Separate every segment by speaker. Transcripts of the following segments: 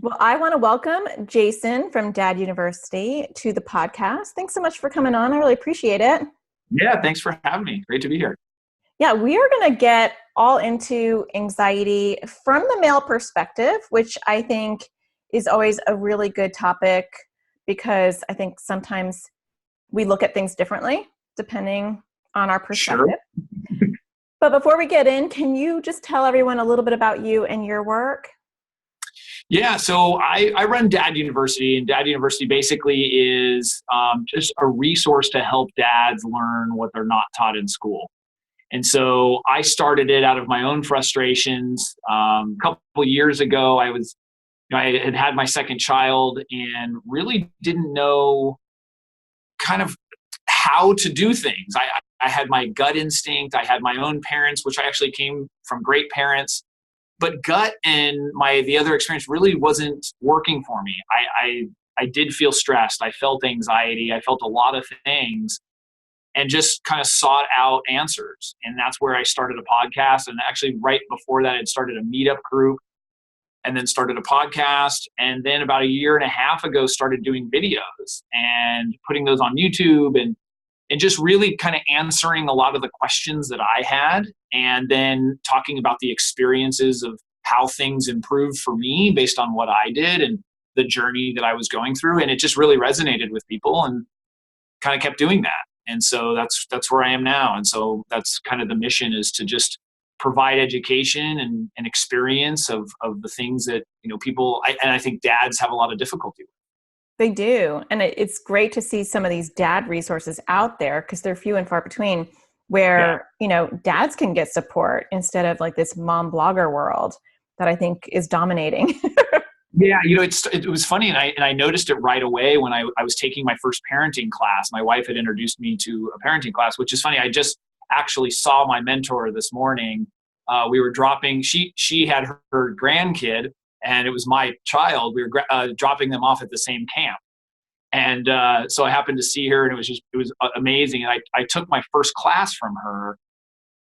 Speaker 1: Well, I want to welcome Jason from Dad University to the podcast. Thanks so much for coming on. I really appreciate it.
Speaker 2: Yeah, thanks for having me. Great to be here.
Speaker 1: Yeah, we are going to get all into anxiety from the male perspective, which I think is always a really good topic because I think sometimes we look at things differently depending on our
Speaker 2: Sure.
Speaker 1: perspective. But before we get in, can you just tell everyone a little bit about you and your work?
Speaker 2: Yeah, so I run Dad University, and Dad University basically is just a resource to help dads learn what they're not taught in school. And so I started it out of my own frustrations. A couple years ago, I had my second child and really didn't know kind of how to do things. I had my gut instinct. I had my own parents, which I actually came from great parents, but gut and the other experience really wasn't working for me. I did feel stressed. I felt anxiety. I felt a lot of things and just kind of sought out answers. And that's where I started a podcast. And actually right before that, I'd started a meetup group and then started a podcast. And then about a year and a half ago, started doing videos and putting those on YouTube and just really kind of answering a lot of the questions that I had, and then talking about the experiences of how things improved for me based on what I did and the journey that I was going through. And it just really resonated with people and kind of kept doing that. And so that's where I am now. And so that's kind of the mission, is to just provide education and experience of the things that, people, and I think dads have a lot of difficulty with.
Speaker 1: They do. And it's great to see some of these dad resources out there because they're few and far between
Speaker 2: Yeah.
Speaker 1: where, dads can get support instead of like this mom blogger world that I think is dominating.
Speaker 2: Yeah, it was funny, and I noticed it right away when I was taking my first parenting class. My wife had introduced me to a parenting class, which is funny. I just actually saw my mentor this morning. We were dropping. She had her grandkid, and it was my child. We were dropping them off at the same camp, and so I happened to see her, and it was amazing. And I took my first class from her,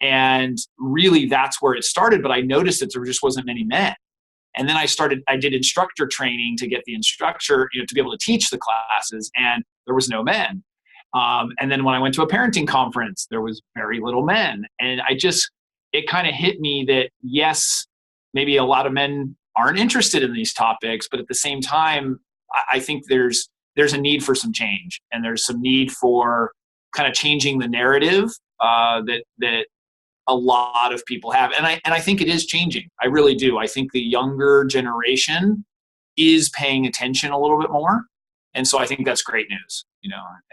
Speaker 2: and really that's where it started. But I noticed that there just wasn't many men. And then I did instructor training to get the instructor, to be able to teach the classes, and there was no men. And then when I went to a parenting conference, there was very little men. And it kind of hit me that yes, maybe a lot of men aren't interested in these topics, but at the same time, I think there's a need for some change, and there's some need for kind of changing the narrative that a lot of people have. And I think it is changing. I really do. I think the younger generation is paying attention a little bit more. And so I think that's great news,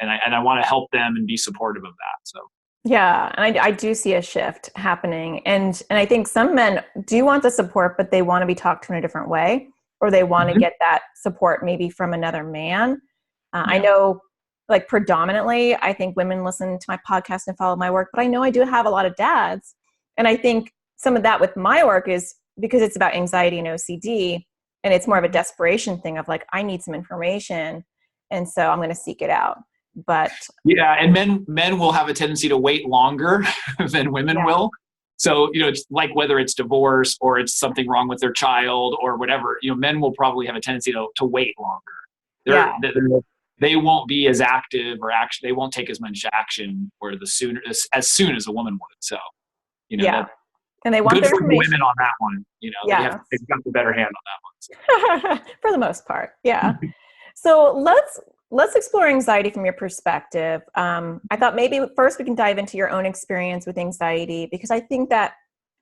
Speaker 2: and I want to help them and be supportive of that. So.
Speaker 1: Yeah. And I do see a shift happening. And I think some men do want the support, but they want to be talked to in a different way, or they want to get that support maybe from another man. I know, like, predominantly, I think women listen to my podcast and follow my work, but I know I do have a lot of dads. And I think some of that with my work is because it's about anxiety and OCD, and it's more of a desperation thing of like, I need some information, and so I'm going to seek it out. But
Speaker 2: yeah, and men will have a tendency to wait longer than women will. So, it's like whether it's divorce or it's something wrong with their child or whatever, men will probably have a tendency to wait longer. They won't be as active, or they won't take as much action where as soon as a woman would. So,
Speaker 1: and they want
Speaker 2: good
Speaker 1: their
Speaker 2: for the
Speaker 1: information.
Speaker 2: women on that one. They've got the better hand on that
Speaker 1: one. For the most part. Yeah. So let's explore anxiety from your perspective. I thought maybe first we can dive into your own experience with anxiety, because I think that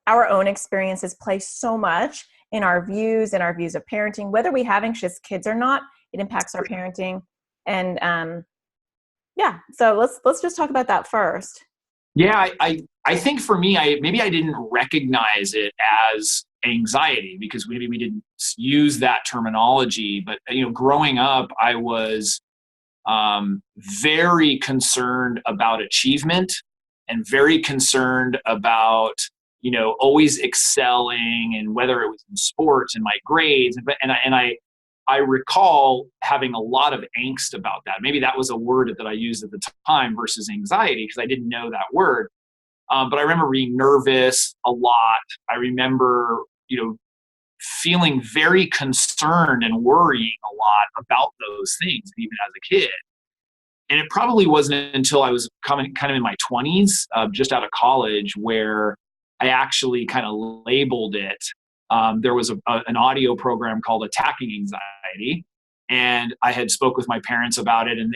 Speaker 1: our own experiences play so much in our views and our views of parenting, whether we have anxious kids or not. It impacts our parenting. And so let's just talk about that first.
Speaker 2: Yeah, I think for me, maybe I didn't recognize it as anxiety because maybe we didn't use that terminology. But growing up, I was very concerned about achievement and very concerned about always excelling, and whether it was in sports and my grades, and I recall having a lot of angst about that. Maybe that was a word that I used at the time versus anxiety because I didn't know that word. But I remember being nervous a lot. I remember, feeling very concerned and worrying a lot about those things, even as a kid. And it probably wasn't until I was kind of in my 20s, just out of college, where I actually kind of labeled it. There was an audio program called Attacking Anxiety, and I had spoke with my parents about it, and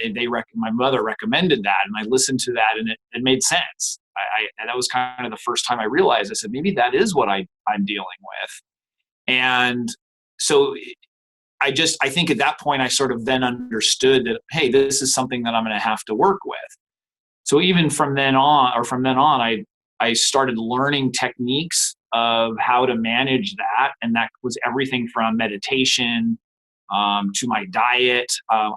Speaker 2: my mother recommended that, and I listened to that, and it made sense. And that was kind of the first time I realized. I said, maybe that is what I'm dealing with. And so I think at that point I sort of then understood that, hey, this is something that I'm going to have to work with. So even from then on, I started learning techniques of how to manage that. And that was everything from meditation to my diet. I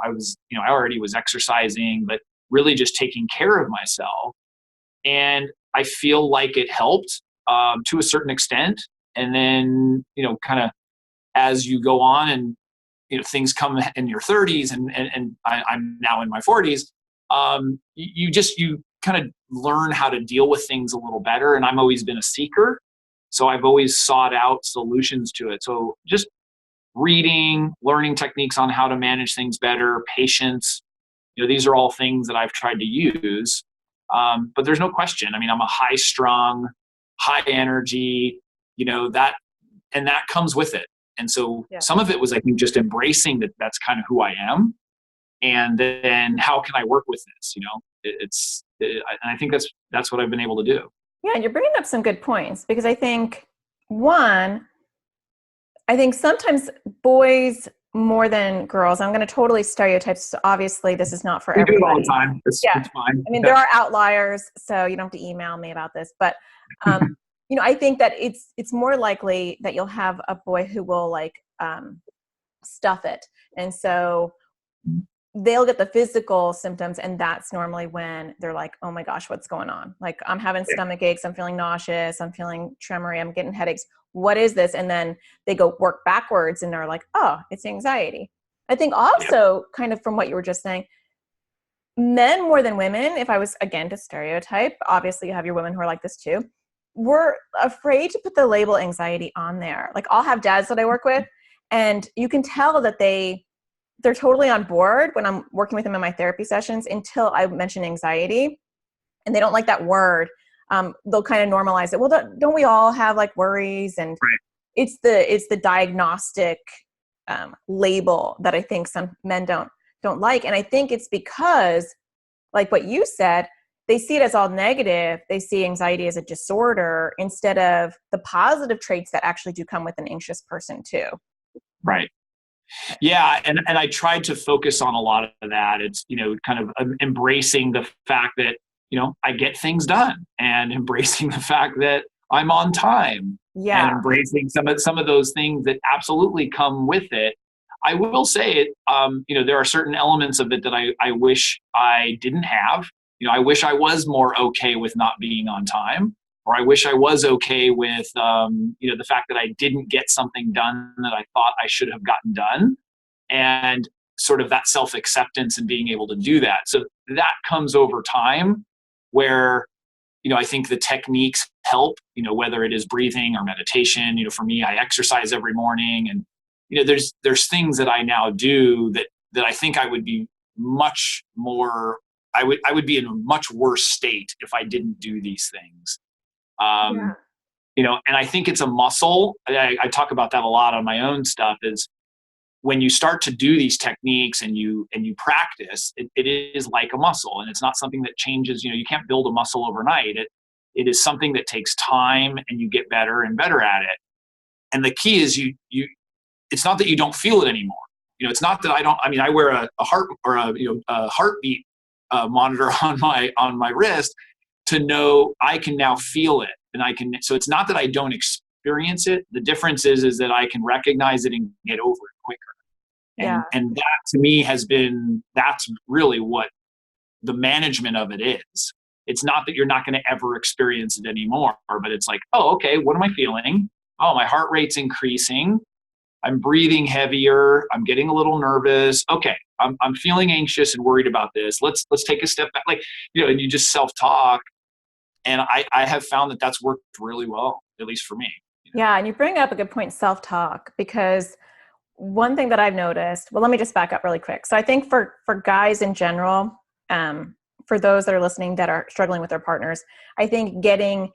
Speaker 2: already was exercising, but really just taking care of myself. And I feel like it helped to a certain extent. And then, kind of as you go on and, things come in your 30s and I'm now in my 40s, you kind of learn how to deal with things a little better. And I've always been a seeker. So I've always sought out solutions to it. So just reading, learning techniques on how to manage things better, patience, these are all things that I've tried to use. But there's no question. I mean, I'm a high strung, high energy, that comes with it. And so some of it was, I think, just embracing that that's kind of who I am. And then how can I work with this? And I think that's what I've been able to do.
Speaker 1: Yeah. You're bringing up some good points, because I think sometimes boys more than girls, I'm going to totally stereotype. So obviously this is not for everybody.
Speaker 2: We do it all the time. It's fine.
Speaker 1: I mean, there are outliers, so you don't have to email me about this, but, I think that it's more likely that you'll have a boy who will stuff it. And so they'll get the physical symptoms, and that's normally when they're like, oh my gosh, what's going on? Like, I'm having stomach aches, I'm feeling nauseous, I'm feeling tremory, I'm getting headaches. What is this? And then they go work backwards and they're like, oh, it's anxiety. I think also kind of from what you were just saying, men more than women, if I was, again, to stereotype, obviously you have your women who are like this too, we're afraid to put the label anxiety on there. Like, I'll have dads that I work with, and you can tell that they're totally on board when I'm working with them in my therapy sessions until I mention anxiety, and they don't like that word. They'll kind of normalize it. Well, don't we all have like worries? And it's the diagnostic label that I think some men don't like. And I think it's because, like what you said, they see it as all negative. They see anxiety as a disorder instead of the positive traits that actually do come with an anxious person too.
Speaker 2: Right. Yeah. And I tried to focus on a lot of that. It's, kind of embracing the fact that, I get things done, and embracing the fact that I'm on time, and embracing some of those things that absolutely come with it. I will say it, there are certain elements of it that I wish I didn't have. I wish I was more okay with not being on time, or I wish I was okay with, the fact that I didn't get something done that I thought I should have gotten done, and sort of that self-acceptance and being able to do that. So that comes over time, where, I think the techniques help, whether it is breathing or meditation. For me, I exercise every morning, and, there's things that I now do that I think I would be much more, I would be in a much worse state if I didn't do these things. And I think it's a muscle. I talk about that a lot on my own stuff, is when you start to do these techniques and you practice, it is like a muscle, and it's not something that changes. You can't build a muscle overnight. It is something that takes time, and you get better and better at it. And the key is it's not that you don't feel it anymore. It's not that I wear a heart or a heartbeat monitor on my wrist to know I can now feel it, and so it's not that I don't experience it. The difference is that I can recognize it and get over it quicker. And that to me that's really what the management of it is. It's not that you're not going to ever experience it anymore, but it's like, oh, okay, what am I feeling? Oh, my heart rate's increasing. I'm breathing heavier. I'm getting a little nervous. Okay, I'm feeling anxious and worried about this. Let's take a step back. And you just self-talk. And I have found that that's worked really well, at least for me.
Speaker 1: Yeah. And you bring up a good point, self-talk, because one thing that I've noticed, well, let me just back up really quick. So I think for guys in general, for those that are listening that are struggling with their partners, I think getting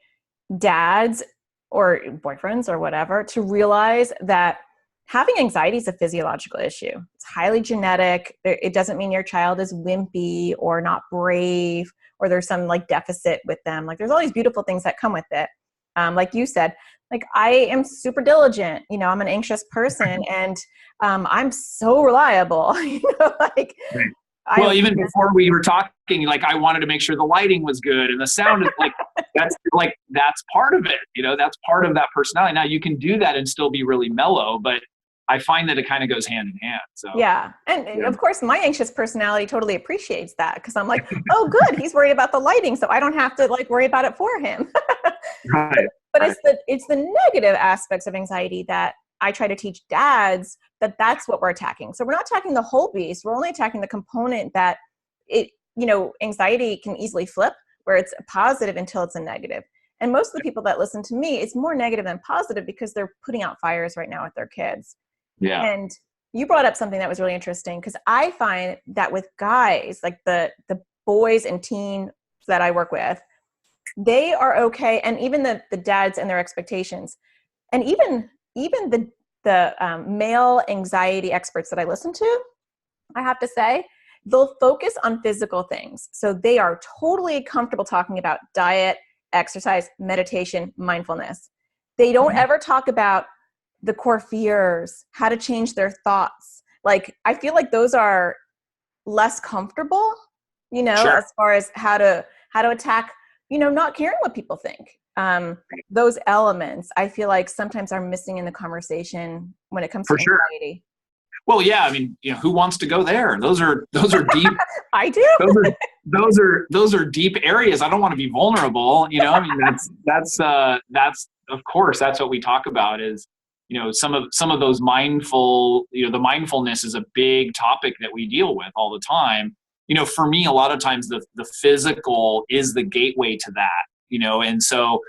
Speaker 1: dads or boyfriends or whatever to realize that having anxiety is a physiological issue. It's highly genetic. It doesn't mean your child is wimpy or not brave or there's some like deficit with them. Like there's all these beautiful things that come with it. Like you said, like I am super diligent, I'm an anxious person and I'm so reliable, like
Speaker 2: Right. Well, even before we were talking, like I wanted to make sure the lighting was good and the sound is that's part of it, that's part of that personality. Now you can do that and still be really mellow, but I find that it kind of goes hand in hand. So
Speaker 1: yeah. And of course my anxious personality totally appreciates that because I'm like, oh good, he's worried about the lighting, so I don't have to like worry about it for him.
Speaker 2: Right.
Speaker 1: But it's the negative aspects of anxiety that I try to teach dads that's what we're attacking. So we're not attacking the whole beast. We're only attacking the component that anxiety can easily flip where it's a positive until it's a negative. And most of the people that listen to me, it's more negative than positive because they're putting out fires right now with their kids.
Speaker 2: Yeah.
Speaker 1: And you brought up something that was really interesting because I find that with guys, like the boys and teens that I work with, they are okay. And even the dads and their expectations, and even the male anxiety experts that I listen to, I have to say, they'll focus on physical things. So they are totally comfortable talking about diet, exercise, meditation, mindfulness. They don't ever talk about the core fears, how to change their thoughts. Like, I feel like those are less comfortable,
Speaker 2: Sure.
Speaker 1: as far as how to attack, not caring what people think. Those elements I feel like sometimes are missing in the conversation when it comes to anxiety.
Speaker 2: Sure. Well, yeah, I mean, who wants to go there? Those are deep.
Speaker 1: I do.
Speaker 2: Those are deep areas. I don't want to be vulnerable. I mean, that's of course that's what we talk about is, some of those mindful, the mindfulness is a big topic that we deal with all the time. For me, a lot of times the physical is the gateway to that, and so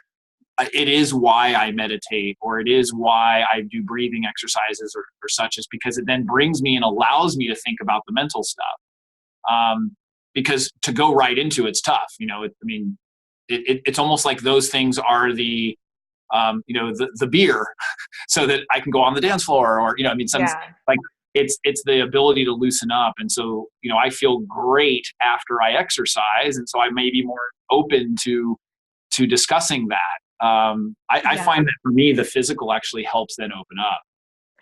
Speaker 2: it is why I meditate, or it is why I do breathing exercises or such, is because it then brings me and allows me to think about the mental stuff. Because to go right into it's tough. It's almost like those things are the beer so that I can go on the dance floor or, like it's the ability to loosen up. And so, I feel great after I exercise. And so I may be more open to discussing that. I find that for me, the physical actually helps then open up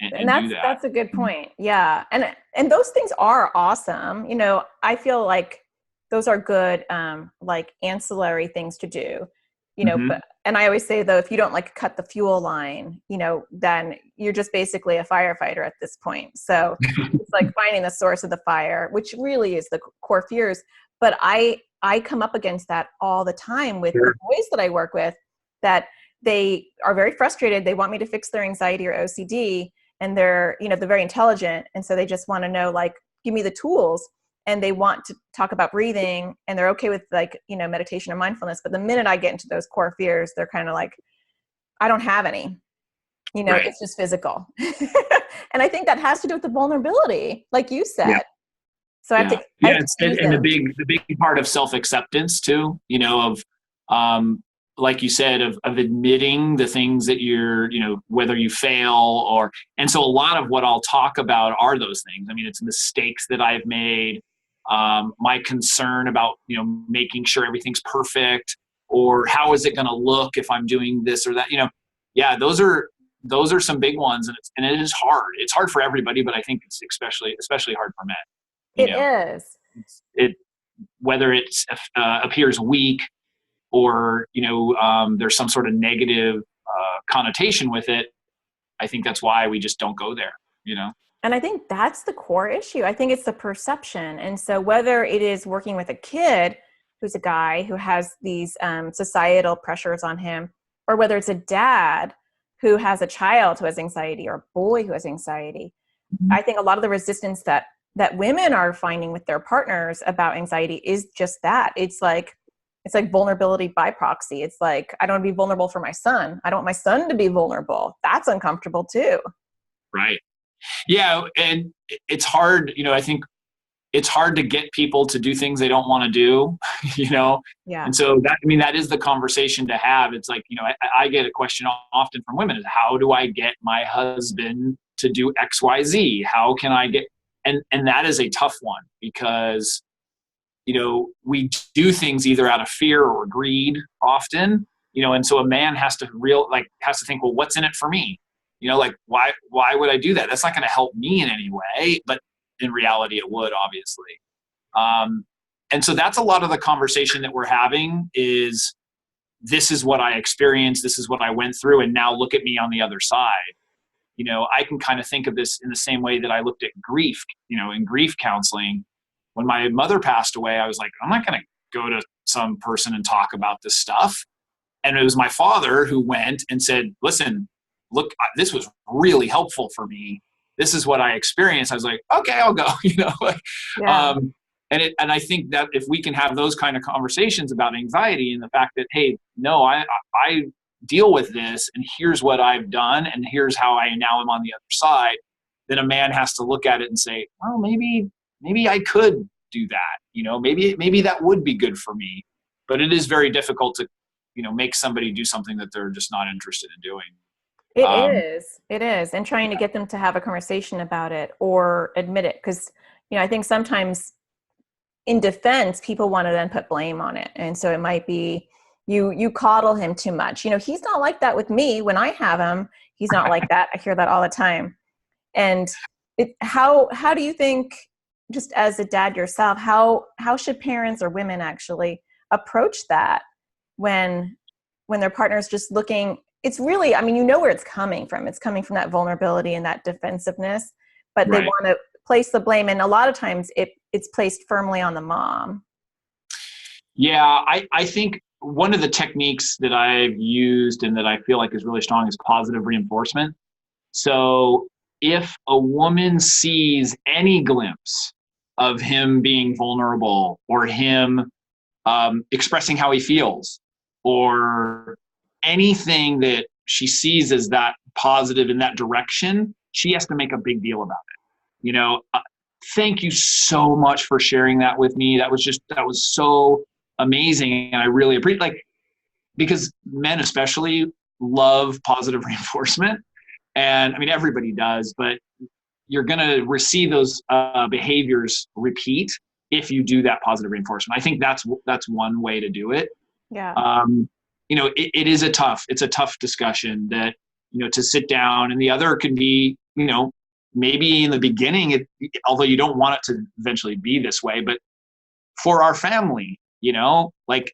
Speaker 2: and do that.
Speaker 1: That's a good point. Yeah. And those things are awesome. I feel like those are good, like ancillary things to do, but, and I always say though, if you don't like cut the fuel line, then you're just basically a firefighter at this point. So it's like finding the source of the fire, which really is the core fears. But I come up against that all the time with the boys that I work with, that they are very frustrated. They want me to fix their anxiety or OCD, and they're very intelligent. And so they just want to know, like, give me the tools. And they want to talk about breathing, and they're okay with like, meditation or mindfulness. But the minute I get into those core fears, they're kind of like, I don't have any,
Speaker 2: Right.
Speaker 1: It's just physical. And I think that has to do with the vulnerability, like you said.
Speaker 2: Yeah.
Speaker 1: So I have to,
Speaker 2: and the big part of self-acceptance too, of, like you said, of admitting the things that you're, whether you fail and so a lot of what I'll talk about are those things. I mean, it's mistakes that I've made, my concern about, making sure everything's perfect, or how is it going to look if I'm doing this or that, those are some big ones. And it is hard. It's hard for everybody, but I think it's especially hard for men.
Speaker 1: It is.
Speaker 2: Whether it appears weak or, there's some sort of negative connotation with it. I think that's why we just don't go there,
Speaker 1: And I think that's the core issue. I think it's the perception. And so whether it is working with a kid who's a guy who has these societal pressures on him, or whether it's a dad who has a child who has anxiety or a boy who has anxiety, I think a lot of the resistance that women are finding with their partners about anxiety is just that. It's like, it's like vulnerability by proxy. It's like, I don't want to be vulnerable for my son. I don't want my son to be vulnerable. That's uncomfortable too.
Speaker 2: Right. Yeah. And it's hard, I think it's hard to get people to do things they don't want to do,
Speaker 1: Yeah.
Speaker 2: And so that is the conversation to have. It's like, I get a question often from women is, how do I get my husband to do X, Y, Z? How can I get, and that is a tough one because, we do things either out of fear or greed often, and so a man has to think, well, what's in it for me? Why would I do that? That's not going to help me in any way, but in reality it would, obviously. And so that's a lot of the conversation that we're having is, this is what I experienced. This is what I went through. And now look at me on the other side. I can kind of think of this in the same way that I looked at grief, in grief counseling. When my mother passed away, I was like, I'm not going to go to some person and talk about this stuff. And it was my father who went and said, listen, look, this was really helpful for me. This is what I experienced. I was like, okay, I'll go,
Speaker 1: Yeah.
Speaker 2: And I think that if we can have those kind of conversations about anxiety and the fact that, hey, no, I deal with this and here's what I've done and here's how I now am on the other side, then a man has to look at it and say, well, maybe I could do that. Maybe that would be good for me. But it is very difficult to, make somebody do something that they're just not interested in doing.
Speaker 1: It is. And trying to get them to have a conversation about it or admit it. Because, I think sometimes in defense, people want to then put blame on it. And so it might be you coddle him too much. He's not like that with me. When I have him, he's not like that. I hear that all the time. And how do you think, just as a dad yourself, how should parents or women actually approach that when their partner's just looking? It's really, where it's coming from. It's coming from that vulnerability and that defensiveness, but
Speaker 2: Right.
Speaker 1: They want to place the blame. And a lot of times it's placed firmly on the mom.
Speaker 2: Yeah, I think one of the techniques that I've used and that I feel like is really strong is positive reinforcement. So if a woman sees any glimpse of him being vulnerable or him expressing how he feels or anything that she sees as that positive in that direction, she has to make a big deal about it. Thank you so much for sharing that with me. That was so amazing. And I really appreciate, because men especially love positive reinforcement. And everybody does, but you're going to receive those behaviors repeat if you do that positive reinforcement. I think that's one way to do it.
Speaker 1: Yeah.
Speaker 2: It's a tough discussion that, to sit down, and the other can be, maybe in the beginning, although you don't want it to eventually be this way, but for our family,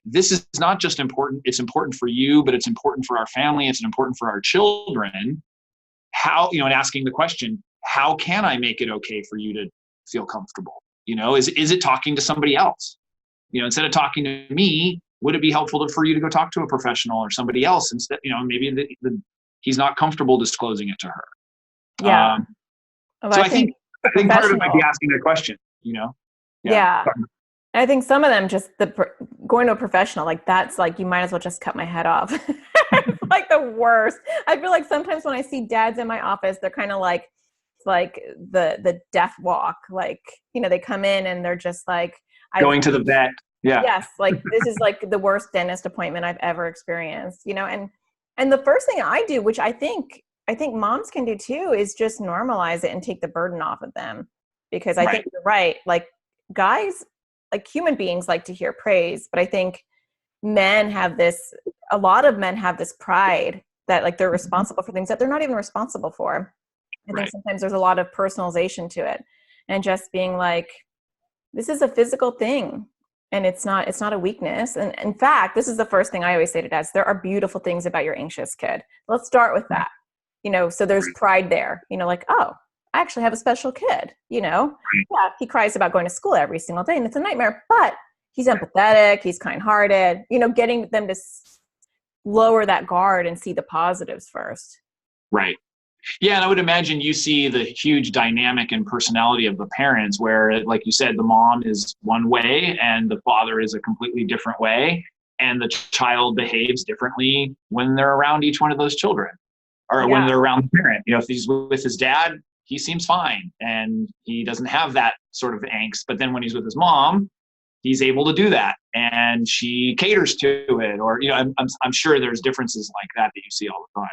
Speaker 2: this is not just important. It's important for you, but it's important for our family. It's important for our children. How, and asking the question, how can I make it okay for you to feel comfortable? Is it talking to somebody else? Instead of talking to me, would it be helpful for you to go talk to a professional or somebody else instead? Maybe he's not comfortable disclosing it to her.
Speaker 1: Yeah.
Speaker 2: So I think part of it might be asking that question,
Speaker 1: Yeah. I think some of them just going to a professional, that's you might as well just cut my head off. It's like the worst. I feel like sometimes when I see dads in my office, they're kind of like the death walk. They come in and they're just
Speaker 2: going to the vet. Yeah.
Speaker 1: Yes. This is the worst dentist appointment I've ever experienced, and the first thing I do, which I think moms can do too, is just normalize it and take the burden off of them, because I think you're right. Guys, human beings like to hear praise, but I think a lot of men have this pride that they're responsible for things that they're not even responsible for. I think sometimes there's a lot of personalization to it, and just being this is a physical thing and it's not a weakness. And in fact, this is the first thing I always say to dads: there are beautiful things about your anxious kid. Let's start with that. So there's pride there, oh, I actually have a special kid, yeah, he cries about going to school every single day and it's a nightmare, but he's empathetic, he's kind-hearted, getting them to lower that guard and see the positives first.
Speaker 2: Right. Yeah. And I would imagine you see the huge dynamic and personality of the parents where, like you said, the mom is one way and the father is a completely different way. and the child behaves differently when they're around each one of those children, or when
Speaker 1: Yeah.
Speaker 2: they're around the parent. If he's with his dad, he seems fine and he doesn't have that sort of angst. But then when he's with his mom, he's able to do that, and she caters to it. Or I'm sure there's differences like that you see all the time.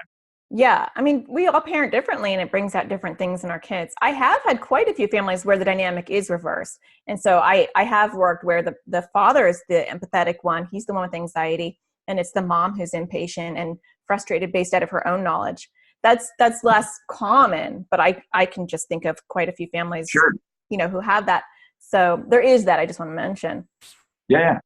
Speaker 1: Yeah. I mean, we all parent differently and it brings out different things in our kids. I have had quite a few families where the dynamic is reversed. And so I have worked where the father is the empathetic one. He's the one with anxiety, and it's the mom who's impatient and frustrated based out of her own knowledge. That's less common, but I can just think of quite a few families,
Speaker 2: Sure.
Speaker 1: who have that. So there is that I just want to mention.
Speaker 2: Yeah.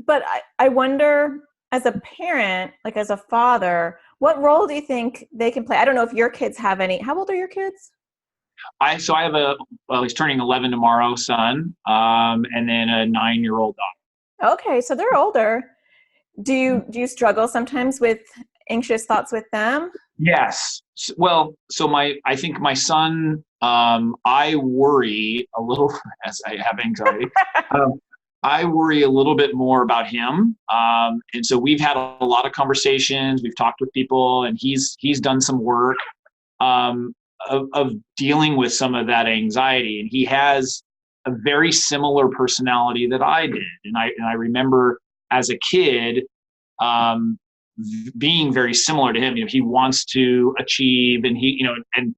Speaker 1: But I wonder, as a parent, like as a father, what role do you think they can play? I don't know if your kids have any. How old are your kids?
Speaker 2: I have he's turning 11 tomorrow, son, and then a 9-year-old daughter.
Speaker 1: Okay, so they're older. Do you struggle sometimes with anxious thoughts with them?
Speaker 2: Yes. Well, so I think my son, I worry a little as I have anxiety. I worry a little bit more about him. And so we've had a lot of conversations. We've talked with people, and he's done some work of dealing with some of that anxiety. And he has a very similar personality that I did. And I remember as a kid, being very similar to him. He wants to achieve, and and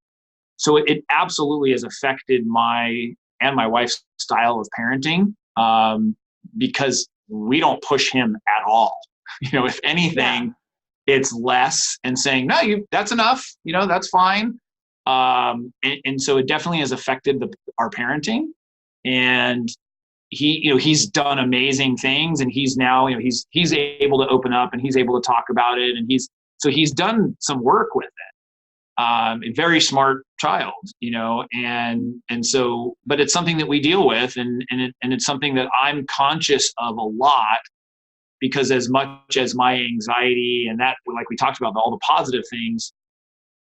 Speaker 2: so it absolutely has affected my and my wife's style of parenting, because we don't push him at all. If anything, it's less and saying, no, that's enough. That's fine. And so it definitely has affected our parenting. And he's done amazing things, and he's now, he's able to open up, and he's able to talk about it. And he's done some work with it. A very smart child, and so, but it's something that we deal with, and it's something that I'm conscious of a lot, because as much as my anxiety and that, like we talked about, all the positive things,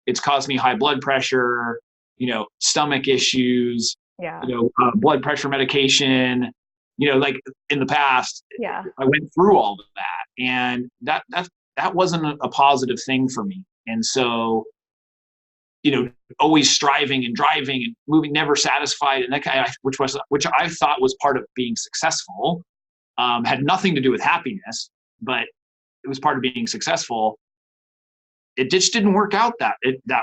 Speaker 2: it's caused me high blood pressure, stomach issues, blood pressure medication, like in the past, I went through all of that, and that wasn't a positive thing for me. And so, always striving and driving and moving, never satisfied, and that kind of, which I thought was part of being successful, had nothing to do with happiness, but it was part of being successful. It just didn't work out that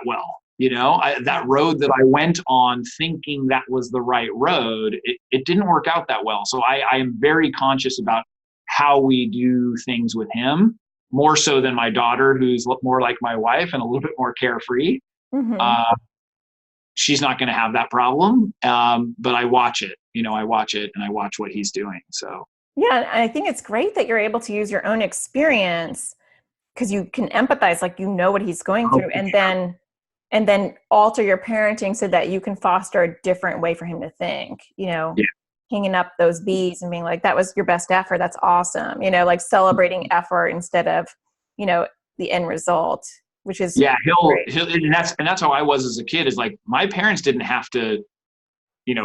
Speaker 2: well. That road that I went on thinking that was the right road, it didn't work out that well. So I am very conscious about how we do things with him, more so than my daughter, who's more like my wife and a little bit more carefree. Mm-hmm. She's not going to have that problem. But I watch it, I watch it, and I watch what he's doing. So,
Speaker 1: yeah, I think it's great that you're able to use your own experience, because you can empathize, like, what he's going through, and then alter your parenting so that you can foster a different way for him to think, hanging up those B's and being like, that was your best effort. That's awesome. Like celebrating effort instead of, the end result, which is,
Speaker 2: he'll and that's how I was as a kid, is like, my parents didn't have to,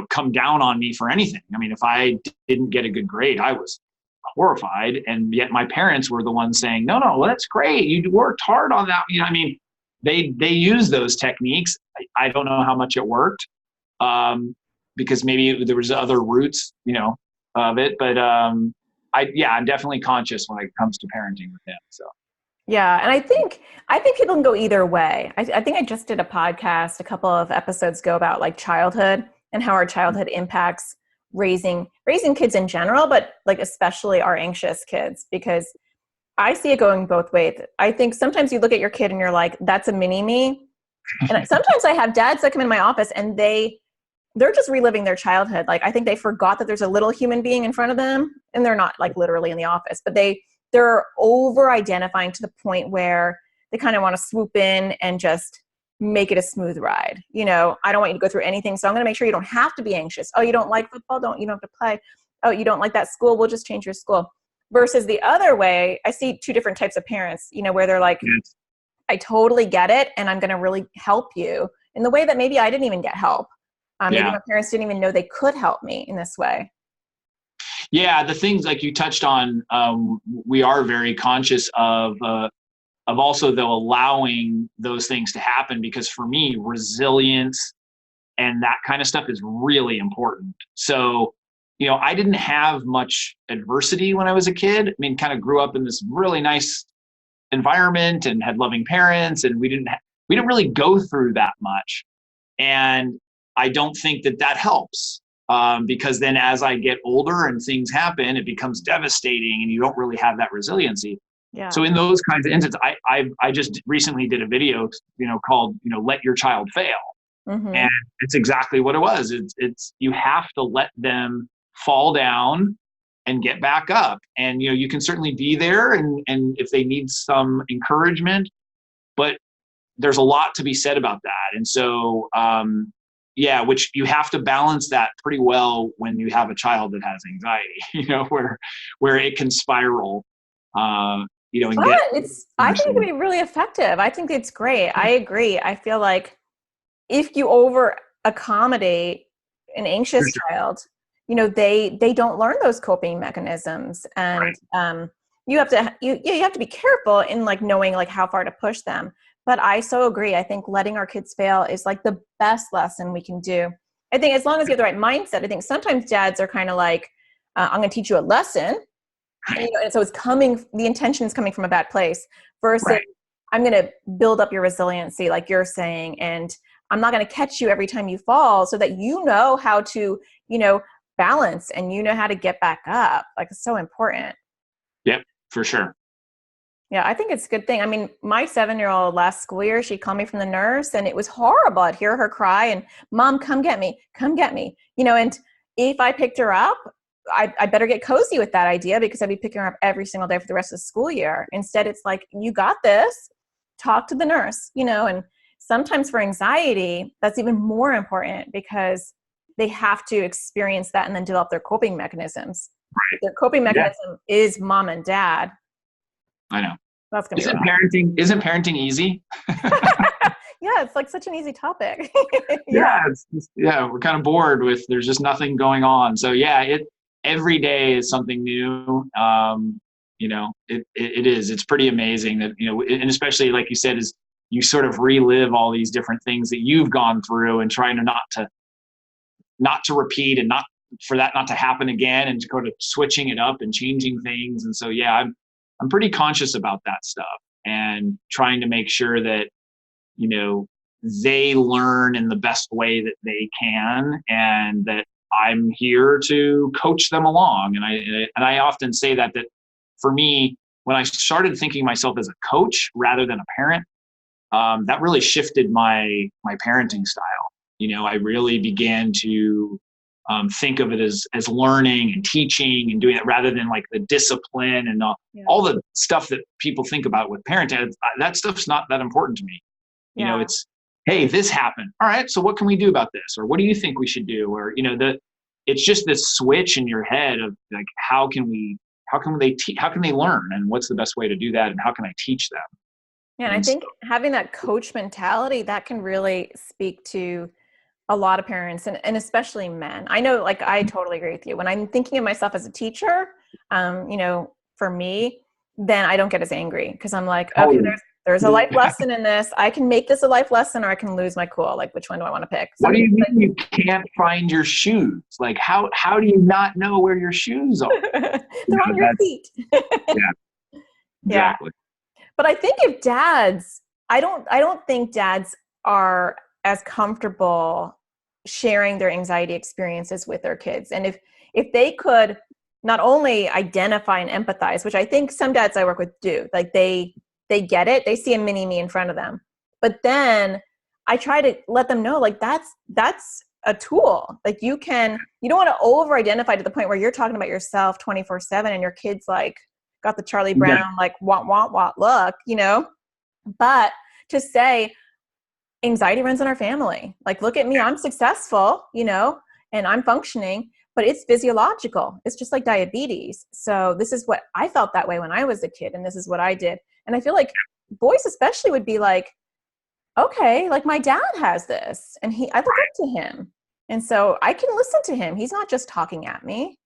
Speaker 2: come down on me for anything. I mean, if I didn't get a good grade, I was horrified. And yet my parents were the ones saying, no, well, that's great. You worked hard on that. I mean, they use those techniques. I don't know how much it worked, because maybe there was other roots, of it. But I'm definitely conscious when it comes to parenting with him. So.
Speaker 1: Yeah. And I think people can go either way. I think I just did a podcast a couple of episodes ago about like childhood and how our childhood impacts raising kids in general, but like especially our anxious kids, because I see it going both ways. I think sometimes you look at your kid and you're like, that's a mini me. And sometimes I have dads that come in my office and they're just reliving their childhood. Like, I think they forgot that there's a little human being in front of them, and they're not like literally in the office, but they're over identifying to the point where they kind of want to swoop in and just make it a smooth ride. I don't want you to go through anything. So I'm going to make sure you don't have to be anxious. Oh, you don't like football? You don't have to play. Oh, you don't like that school? We'll just change your school. Versus the other way, I see two different types of parents, where they're like, I totally get it, and I'm going to really help you in the way that maybe I didn't even get help. Maybe my parents didn't even know they could help me in this way.
Speaker 2: Yeah, the things like you touched on, we are very conscious of also though allowing those things to happen, because for me, resilience and that kind of stuff is really important. So, I didn't have much adversity when I was a kid. I mean, kind of grew up in this really nice environment and had loving parents, and we didn't really go through that much. And I don't think that helps, because then as I get older and things happen, it becomes devastating, and you don't really have that resiliency.
Speaker 1: Yeah.
Speaker 2: So in those kinds of instances, I just recently did a video, called Let Your Child Fail, and it's exactly what it was. It's you have to let them fall down and get back up, and you can certainly be there, and if they need some encouragement, but there's a lot to be said about that. And so, which you have to balance that pretty well when you have a child that has anxiety, where it can spiral, and
Speaker 1: but
Speaker 2: get.
Speaker 1: I think it can be really effective. I think it's great. I agree. I feel like if you over accommodate an anxious child, they don't learn those coping mechanisms, and you have to be careful in like knowing like how far to push them. But I so agree. I think letting our kids fail is like the best lesson we can do. I think as long as you have the right mindset. I think sometimes dads are kind of like, I'm going to teach you a lesson. And so the intention is coming from a bad place versus I'm going to build up your resiliency, like you're saying, and I'm not going to catch you every time you fall, so that you know how to, balance, and you know how to get back up. Like, it's so important.
Speaker 2: Yep, for sure.
Speaker 1: Yeah, I think it's a good thing. I mean, my 7-year-old last school year, she'd call me from the nurse, and it was horrible. I'd hear her cry and, Mom, come get me, and if I picked her up, I better get cozy with that idea, because I'd be picking her up every single day for the rest of the school year. Instead, it's like, you got this, talk to the nurse, and sometimes for anxiety, that's even more important, because they have to experience that and then develop their coping mechanisms.
Speaker 2: Right.
Speaker 1: Their coping mechanism is mom and dad.
Speaker 2: I know.
Speaker 1: That's gonna
Speaker 2: Isn't parenting easy?
Speaker 1: Yeah, it's like such an easy topic.
Speaker 2: We're kind of bored with, there's just nothing going on. So every day is something new. It is. It's pretty amazing that, and especially like you said, is you sort of relive all these different things that you've gone through, and trying to not to repeat, and not for that not to happen again, and to go to switching it up and changing things. And so, I'm pretty conscious about that stuff, and trying to make sure that, they learn in the best way that they can, and that I'm here to coach them along. And I often say that for me, when I started thinking myself as a coach rather than a parent, that really shifted my parenting style. I really began to think of it as learning and teaching and doing it, rather than like the discipline and all the stuff that people think about with parenting. That stuff's not that important to me. It's, hey, this happened. All right, so what can we do about this? Or what do you think we should do? Or, it's just this switch in your head of like, how can they learn, and what's the best way to do that, and how can I teach them?
Speaker 1: Yeah, and I think having that coach mentality, that can really speak to a lot of parents, and especially men. I know, like, I totally agree with you. When I'm thinking of myself as a teacher, for me, then I don't get as angry, because I'm like, okay, there's a life lesson in this. I can make this a life lesson, or I can lose my cool. Like, which one do I want to pick?
Speaker 2: What do you mean you can't find your shoes? Like, how do you not know where your shoes are?
Speaker 1: They're on your feet.
Speaker 2: Exactly.
Speaker 1: But I think if dads, I don't think dads are as comfortable sharing their anxiety experiences with their kids. And if they could not only identify and empathize, which I think some dads I work with do, like they get it, they see a mini me in front of them. But then I try to let them know, like, that's a tool. Like, you don't want to over identify to the point where you're talking about yourself 24/7 and your kid's like got the Charlie Brown, like, want look, but to say, anxiety runs in our family. Like, look at me, I'm successful, and I'm functioning, but it's physiological. It's just like diabetes. So this is what I felt that way when I was a kid, and this is what I did. And I feel like boys especially would be like, okay, like, my dad has this, and I look up to him. And so I can listen to him. He's not just talking at me.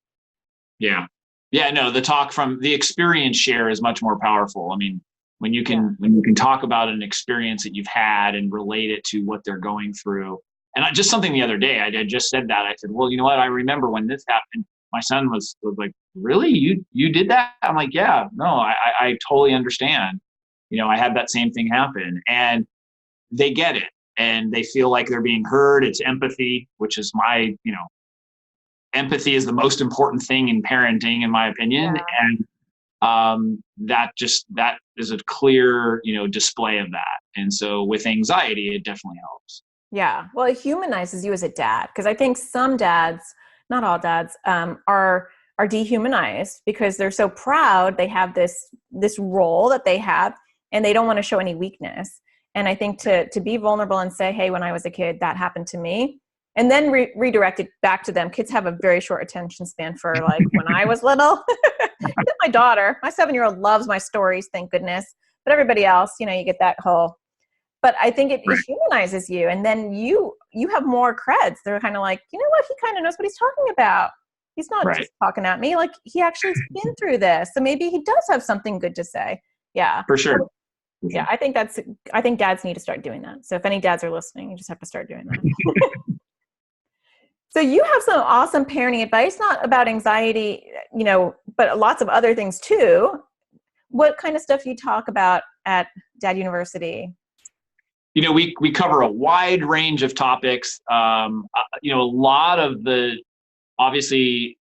Speaker 2: Yeah. Yeah, no, the talk from the experience share is much more powerful. I mean, when you can talk about an experience that you've had and relate it to what they're going through. And just something the other day, I just said that. I said, well, you know what? I remember when this happened. My son was like, really? You did that? I'm like, yeah, no, I totally understand. I had that same thing happen. And they get it. And they feel like they're being heard. It's empathy, which is empathy is the most important thing in parenting, in my opinion.
Speaker 1: Yeah.
Speaker 2: And that is a clear, display of that. And so with anxiety, it definitely helps.
Speaker 1: Yeah. Well, it humanizes you as a dad, because I think some dads, not all dads, are dehumanized because they're so proud. They have this role that they have, and they don't want to show any weakness. And I think to be vulnerable and say, hey, when I was a kid, that happened to me, and then redirect it back to them. Kids have a very short attention span for like when I was little. My daughter, my 7-year-old loves my stories, thank goodness. But everybody else, you get that whole. But I think it humanizes you, and then you have more creds. They're kind of like, you know what? He kind of knows what he's talking about. He's not just talking at me. Like, he actually has been through this, so maybe he does have something good to say. Yeah,
Speaker 2: for sure.
Speaker 1: Yeah, I think dads need to start doing that. So if any dads are listening, you just have to start doing that. So you have some awesome parenting advice, not about anxiety, but lots of other things too. What kind of stuff do you talk about at Dad University?
Speaker 2: We cover a wide range of topics. A lot of obviously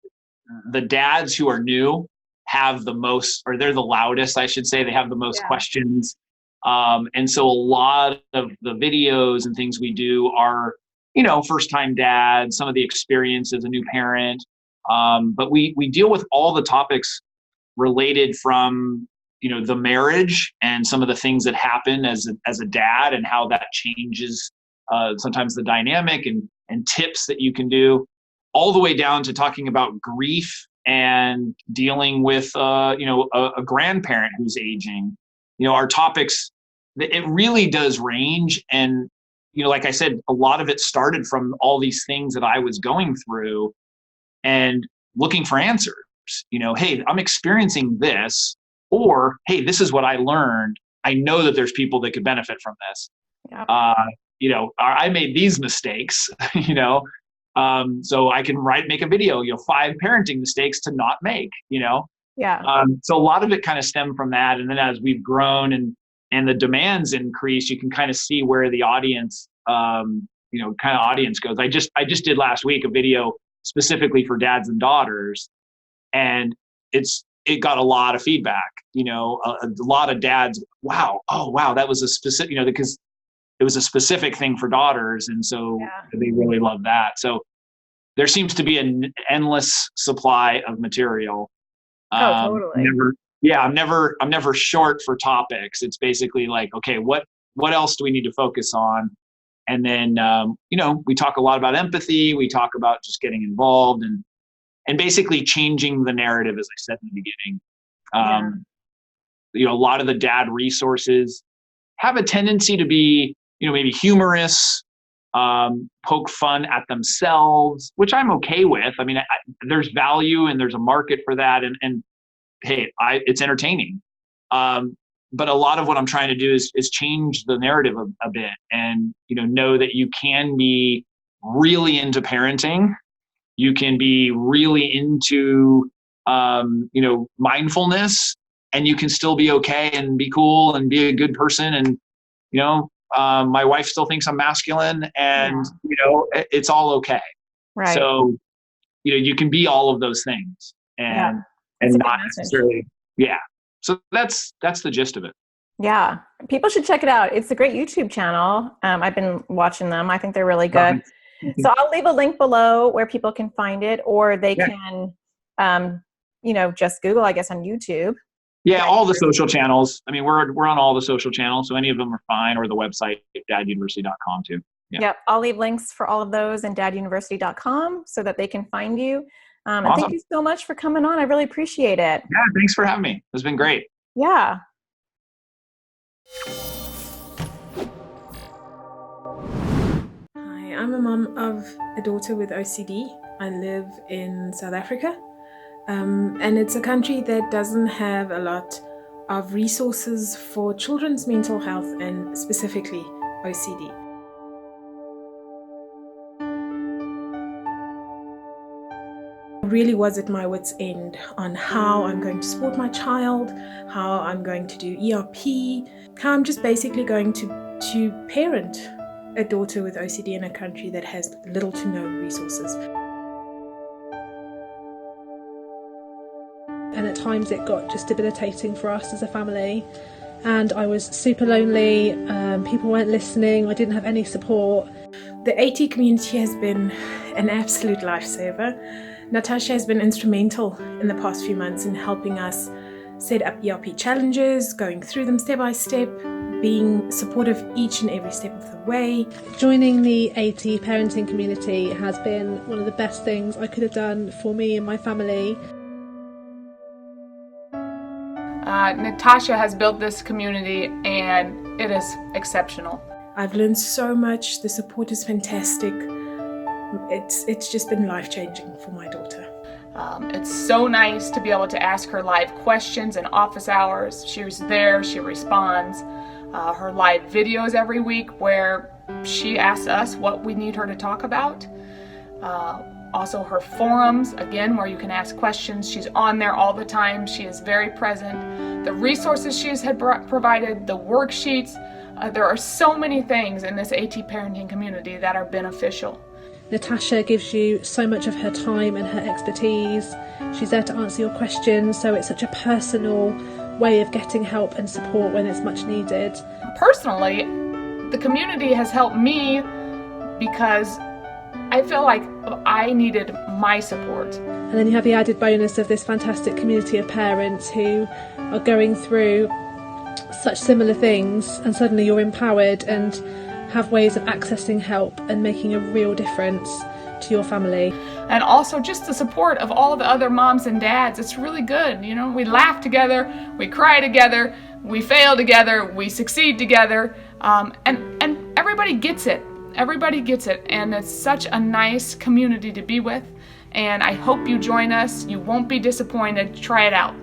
Speaker 2: the dads who are new have the most, or they're the loudest, I should say. They have the most questions. And so a lot of the videos and things we do are, first-time dads, some of the experience as a new parent. But we deal with all the topics related from, the marriage and some of the things that happen as a dad and how that changes sometimes the dynamic and tips that you can do, all the way down to talking about grief and dealing with, a grandparent who's aging. Our topics, it really does range. And, like I said, a lot of it started from all these things that I was going through and looking for answers. Hey, I'm experiencing this, or, hey, this is what I learned. I know that there's people that could benefit from this.
Speaker 1: Yeah.
Speaker 2: I made these mistakes, so I can make a video, 5 parenting mistakes to not make,
Speaker 1: Yeah.
Speaker 2: So a lot of it kind of stemmed from that. And then as we've grown and the demands increase, you can kind of see where the audience, audience goes. I just did last week a video specifically for dads and daughters, and it got a lot of feedback, a lot of dads. Wow. Oh, wow. That was a specific, because it was a specific thing for daughters. And so they really love that. So there seems to be an endless supply of material.
Speaker 1: Totally.
Speaker 2: I'm never short for topics. It's basically like, okay, what else do we need to focus on? And then, we talk a lot about empathy. We talk about just getting involved and basically changing the narrative, as I said in the beginning. A lot of the dad resources have a tendency to be, maybe humorous, poke fun at themselves, which I'm okay with. I mean, there's value and there's a market for that. And hey, it's entertaining. But a lot of what I'm trying to do is change the narrative a bit and, know that you can be really into parenting. You can be really into, mindfulness, and you can still be okay and be cool and be a good person. And, my wife still thinks I'm masculine, and, it's all okay. Right. So, you can be all of those things and not necessarily. Yeah. So that's the gist of it.
Speaker 1: Yeah. People should check it out. It's a great YouTube channel. I've been watching them. I think they're really good. So I'll leave a link below where people can find it, or they can, just Google, I guess, on YouTube.
Speaker 2: Yeah, all the social channels. I mean, we're on all the social channels, so any of them are fine, or the website, daduniversity.com too. Yeah.
Speaker 1: Yep. I'll leave links for all of those in daduniversity.com so that they can find you.
Speaker 2: Awesome.
Speaker 1: And thank you so much for coming on. I really appreciate it.
Speaker 2: Yeah, thanks for having me. It's been great.
Speaker 1: Yeah.
Speaker 3: Hi, I'm a mum of a daughter with OCD. I live in South Africa. And it's a country that doesn't have a lot of resources for children's mental health and specifically OCD. I really was at my wit's end on how I'm going to support my child, how I'm going to do ERP, how I'm just basically going to parent a daughter with OCD in a country that has little to no resources.
Speaker 4: And at times it got just debilitating for us as a family, and I was super lonely. People weren't listening. I didn't have any support.
Speaker 3: The AT community has been an absolute lifesaver. Natasha has been instrumental in the past few months in helping us set up ERP challenges, going through them step by step, being supportive each and every step of the way.
Speaker 4: Joining the AT parenting community has been one of the best things I could have done for me and my family.
Speaker 5: Natasha has built this community and it is exceptional.
Speaker 3: I've learned so much. The support is fantastic. It's just been life-changing for my daughter.
Speaker 5: It's so nice to be able to ask her live questions in office hours. She's there, she responds. Her live videos every week where she asks us what we need her to talk about. Also her forums, again, where you can ask questions. She's on there all the time. She is very present. The resources she has provided, the worksheets, there are so many things in this AT parenting community that are beneficial.
Speaker 4: Natasha gives you so much of her time and her expertise. She's there to answer your questions, so it's such a personal way of getting help and support when it's much needed.
Speaker 5: Personally, the community has helped me because I feel like I needed my support.
Speaker 4: And then you have the added bonus of this fantastic community of parents who are going through such similar things, and suddenly you're empowered and have ways of accessing help and making a real difference to your family.
Speaker 5: And also just the support of all the other moms and dads. It's really good. You know, we laugh together, we cry together, we fail together, we succeed together, and everybody gets it. Everybody gets it, and it's such a nice community to be with, and I hope you join us. You won't be disappointed. Try it out.